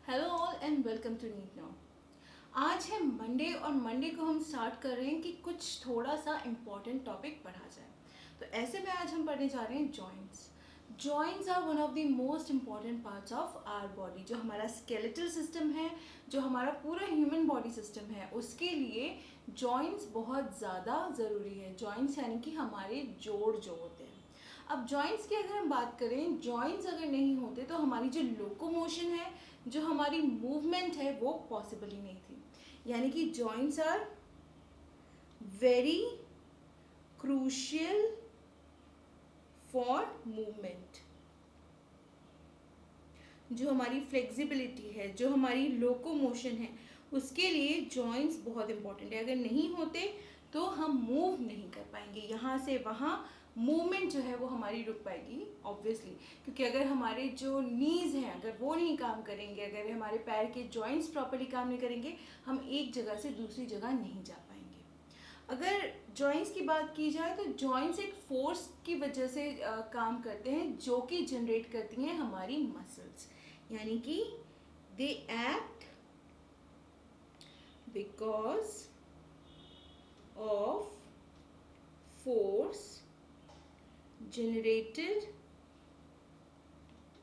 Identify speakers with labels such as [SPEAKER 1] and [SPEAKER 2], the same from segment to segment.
[SPEAKER 1] Hello all and welcome to NEET now. आज है Monday और मंडे को हम स्टार्ट कर रहे हैं कि कुछ थोड़ा सा इम्पॉर्टेंट टॉपिक पढ़ा जाए। तो ऐसे में आज हम पढ़ने जा रहे हैं joints. Joints are one of the most important parts of our body. जो हमारा स्केलेटल सिस्टम है, जो हमारा पूरा ह्यूमन बॉडी सिस्टम है, उसके लिए जॉइंट्स बहुत ज़्यादा ज़रूरी है। जॉइंट्स यानी कि हमारे जोड़ जो होते हैं। अब जॉइंट्स की अगर हम बात करें, जॉइंट्स अगर नहीं होते तो हमारी जो लोकोमोशन है, जो हमारी मूवमेंट है, वो पॉसिबल ही नहीं थी। यानी कि joints are very crucial for movement. जो हमारी फ्लेक्सिबिलिटी है, जो हमारी लोकोमोशन है, उसके लिए जॉइंट्स बहुत इंपॉर्टेंट है। अगर नहीं होते तो हम मूव नहीं कर पाएंगे, यहाँ से वहाँ मूवमेंट जो है वो हमारी रुक पाएगी ऑब्वियसली। क्योंकि अगर हमारे जो नीज़ हैं अगर वो नहीं काम करेंगे, अगर हमारे पैर के जॉइंट्स प्रॉपर्ली काम नहीं करेंगे, हम एक जगह से दूसरी जगह नहीं जा पाएंगे। अगर जॉइंट्स की बात की जाए तो जॉइंट्स एक फोर्स की वजह से काम करते हैं, जो कि जनरेट करती हैं हमारी मसल्स। यानी कि they act because of force generated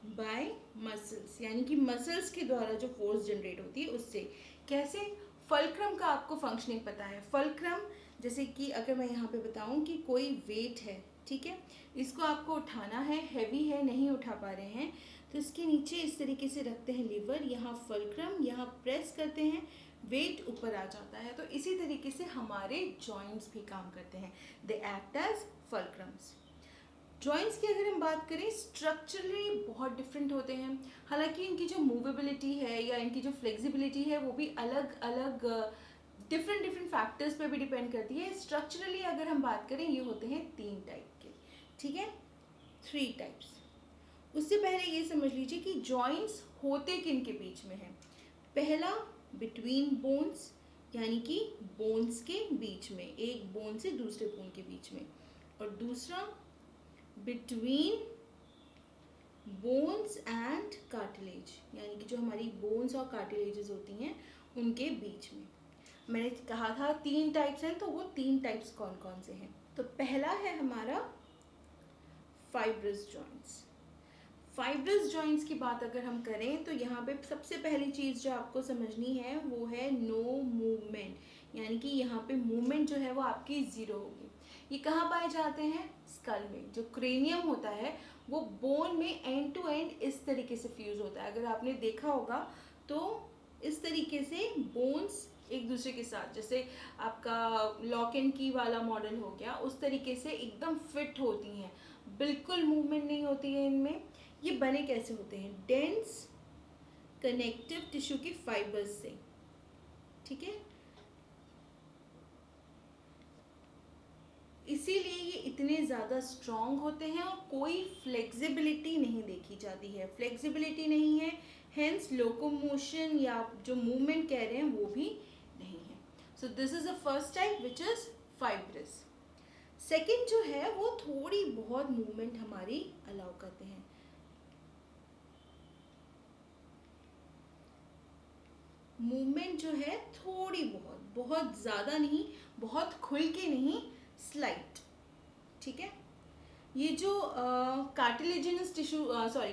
[SPEAKER 1] by muscles. यानी कि मसल्स के द्वारा जो फोर्स जनरेट होती है उससे। कैसे? फल्क्रम का आपको फंक्शनिंग पता है। फल्क्रम जैसे कि अगर मैं यहाँ पे बताऊँ कि कोई वेट है, ठीक है, इसको आपको उठाना है, हैवी है, नहीं उठा पा रहे हैं, तो इसके नीचे इस तरीके से रखते हैं लीवर, यहाँ फल्क्रम, यहाँ प्रेस करते हैं, वेट ऊपर आ जाता है। तो इसी तरीके से हमारे जॉइंट्स भी काम करते हैं। They act as fulcrums. Joints की अगर हम बात करें, स्ट्रक्चरली बहुत डिफरेंट होते हैं। हालांकि इनकी जो मूवेबिलिटी है या इनकी जो फ्लेक्सिबिलिटी है वो भी अलग अलग डिफरेंट फैक्टर्स पे भी डिपेंड करती है। स्ट्रक्चरली अगर हम बात करें, ये होते हैं 3 टाइप के, ठीक है, 3 टाइप्स। उससे पहले ये समझ लीजिए कि जॉइंट्स होते किन के बीच में है। पहला, बिटवीन बोन्स, यानी कि बोन्स के बीच में, एक बोन से दूसरे बोन के बीच में। और दूसरा, बिटवीन बोन्स एंड कार्टिलेज, यानी कि जो हमारी बोन्स और कार्टिलेजेस होती हैं उनके बीच में। मैंने कहा था 3 टाइप्स हैं, तो वो 3 टाइप्स कौन कौन से हैं? तो पहला है हमारा फाइब्रस जॉइंट्स। फाइब्रस जॉइंट्स की बात अगर हम करें तो यहाँ पे सबसे पहली चीज़ जो आपको समझनी है वो है नो मूवमेंट। यानी कि यहाँ पे मूवमेंट जो है वो आपकी ज़ीरो होगी। ये कहाँ पाए जाते हैं? स्कल में। जो क्रेनियम होता है वो बोन में एंड टू एंड इस तरीके से फ्यूज होता है। अगर आपने देखा होगा तो इस तरीके से बोन्स एक दूसरे के साथ, जैसे आपका लॉक एंड की वाला मॉडल हो गया, उस तरीके से एकदम फिट होती हैं, बिल्कुल मूवमेंट नहीं होती है इनमें। ये बने कैसे होते हैं? डेंस कनेक्टिव टिश्यू की फाइबर्स से, ठीक है। इसीलिए ये इतने ज़्यादा स्ट्रॉन्ग होते हैं और कोई फ्लेक्सिबिलिटी नहीं देखी जाती है। फ्लेक्सिबिलिटी नहीं है, हेंस लोकोमोशन या जो मूवमेंट कह रहे हैं वो भी नहीं है। सो this is the first type which is fibrous. Second जो है वो थोड़ी बहुत मूवमेंट हमारी अलाउ करते हैं। मूवमेंट जो है थोड़ी बहुत, बहुत ज़्यादा नहीं, बहुत खुल के नहीं, स्लाइट, ठीक है। ये जो कार्टिलेजिनस टिश्यू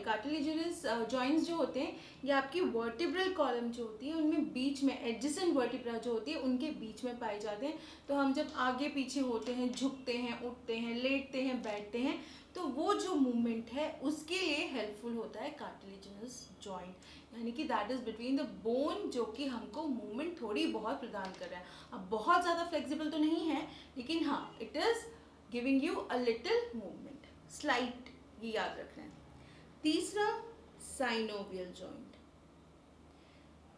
[SPEAKER 1] कार्टिलेजिनस जॉइंट्स जो होते हैं, ये आपकी वर्टिब्रल कॉलम जो होती है उनमें बीच में, एडजेसेंट वर्टिब्रा जो होती है उनके बीच में पाए जाते हैं। तो हम जब आगे पीछे होते हैं, झुकते हैं, उठते हैं, लेटते हैं, बैठते हैं, तो वो जो मूवमेंट है उसके लिए हेल्पफुल होता है कार्टिलेजिनस जॉइंट। यानी कि that is between the bone, जो कि हमको मूवमेंट थोड़ी बहुत प्रदान कर रहा है। अब बहुत ज़्यादा फ्लेक्सिबल तो नहीं है, लेकिन हाँ, it is giving you a little movement, slight, ये याद रखना है। तीसरा, साइनोवियल जॉइंट।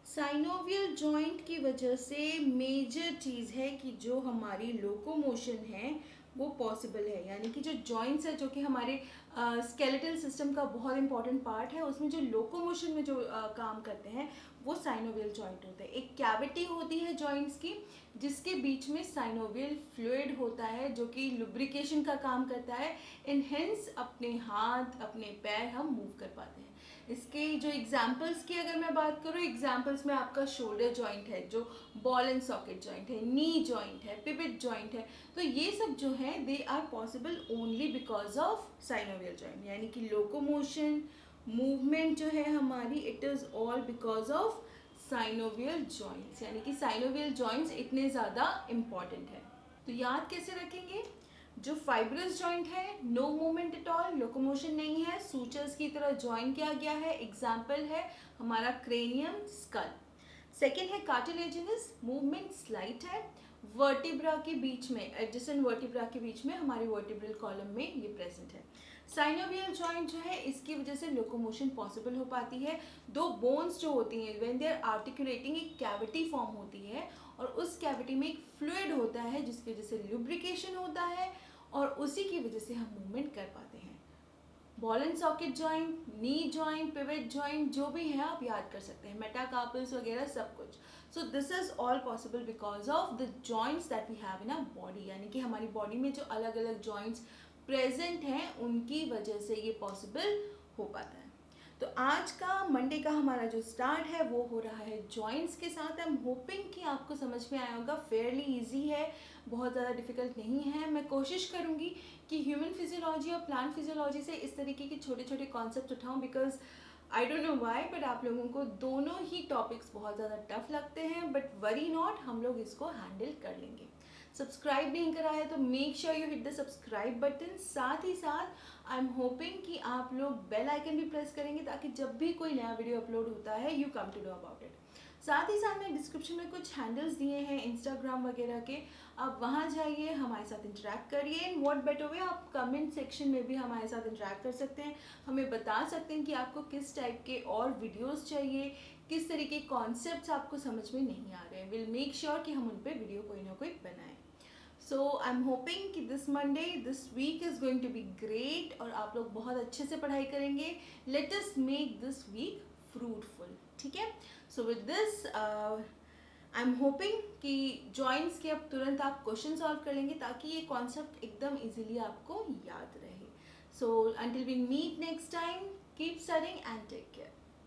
[SPEAKER 1] साइनोवियल जॉइंट की वजह से मेजर चीज़ है कि जो हमारी लोकोमोशन है वो पॉसिबल है। यानी कि जो जॉइंट्स है, जो कि हमारे स्केलेटल सिस्टम का बहुत इंपॉर्टेंट पार्ट है, उसमें जो लोकोमोशन में जो काम करते हैं वो साइनोवियल जॉइंट होते हैं। एक कैविटी होती है जॉइंट्स की, जिसके बीच में साइनोवियल फ्लूइड होता है, जो कि लुब्रिकेशन का काम करता है। इन हेंस अपने हाथ, अपने पैर हम मूव कर पाते हैं। इसके जो एग्जाम्पल्स की अगर मैं बात करूँ, एग्जाम्पल्स में आपका शोल्डर जॉइंट है, जो बॉल एंड सॉकेट जॉइंट है, नी जॉइंट है, पिवट जॉइंट है, तो ये सब जो है they are possible only because of synovial joint, यानी कि लोकोमोशन, मूवमेंट जो है हमारी, it is all because of synovial joints, यानी कि साइनोवियल जॉइंट्स इतने ज़्यादा इम्पॉर्टेंट है। तो याद कैसे रखेंगे? जो फाइब्रस जॉइंट है, no movement at all, locomotion नहीं है, सूचर्स की तरह ज्वाइन किया गया है, एग्जाम्पल है हमारा क्रेनियम, स्कल। सेकेंड है कार्टिलेजिनस, मूवमेंट स्लाइट है, वर्टिब्रा के बीच में, एडजेसेंट वर्टिब्रा के बीच में हमारे वर्टिब्रल कॉलम में ये प्रेजेंट है। साइनोवियल जॉइंट जो है इसकी वजह से लोकोमोशन पॉसिबल हो पाती है। दो बोन्स जो होती हैं व्हेन दे आर आर्टिकुलेटिंग, एक कैविटी फॉर्म होती है और उस कैविटी में एक फ्लूइड होता है जिसकी वजह से लुब्रिकेशन होता है और उसी की वजह से हम मूवमेंट कर पाते हैं। Ball and socket joint, knee joint, pivot joint, जो भी है आप याद कर सकते हैं, मेटाकार्पल्स वगैरह सब कुछ। So this is all possible because of the joints that we have in our body, यानी कि हमारी बॉडी में जो अलग अलग जॉइंट्स प्रेजेंट हैं उनकी वजह से ये पॉसिबल हो पाता है। तो आज का मंडे का हमारा जो स्टार्ट है वो हो रहा है जॉइंट्स के साथ। आई एम होपिंग कि आपको समझ में आया होगा, फेयरली इजी है, बहुत ज़्यादा डिफिकल्ट नहीं है। मैं कोशिश करूँगी कि ह्यूमन फिजियोलॉजी और प्लांट फिजियोलॉजी से इस तरीके के छोटे छोटे कॉन्सेप्ट उठाऊँ, because I don't know why but आप लोगों को दोनों ही टॉपिक्स बहुत ज़्यादा टफ लगते हैं, बट वरी नॉट, हम लोग इसको हैंडल कर लेंगे। सब्सक्राइब नहीं करा है तो make sure you hit the subscribe button. साथ ही साथ आई एम होपिंग कि आप लोग बेल आइकन भी प्रेस करेंगे ताकि जब भी कोई नया वीडियो अपलोड होता है you come to know about it. साथ ही साथ मैं डिस्क्रिप्शन में कुछ हैंडल्स दिए हैं इंस्टाग्राम वगैरह के, आप वहाँ जाइए, हमारे साथ इंटरेक्ट करिए। इन व्हाट बेटर वे, आप कमेंट सेक्शन में भी हमारे साथ इंटरेक्ट कर सकते हैं, हमें बता सकते हैं कि आपको किस टाइप के और वीडियोस चाहिए, किस तरीके कॉन्सेप्ट्स आपको समझ में नहीं आ रहे हैं। विल मेक श्योर कि हम उन पर वीडियो कोई ना कोई बनाएं। सो आई एम होपिंग कि this Monday, this week is going to be great और आप लोग बहुत अच्छे से पढ़ाई करेंगे। Let us make this week fruitful, ठीक है? So with this I am hoping कि जॉइंट्स के अब तुरंत आप क्वेश्चन सॉल्व कर लेंगे ताकि ये कॉन्सेप्ट एकदम इजीली आपको याद रहे। So until we meet next time, keep studying and take care.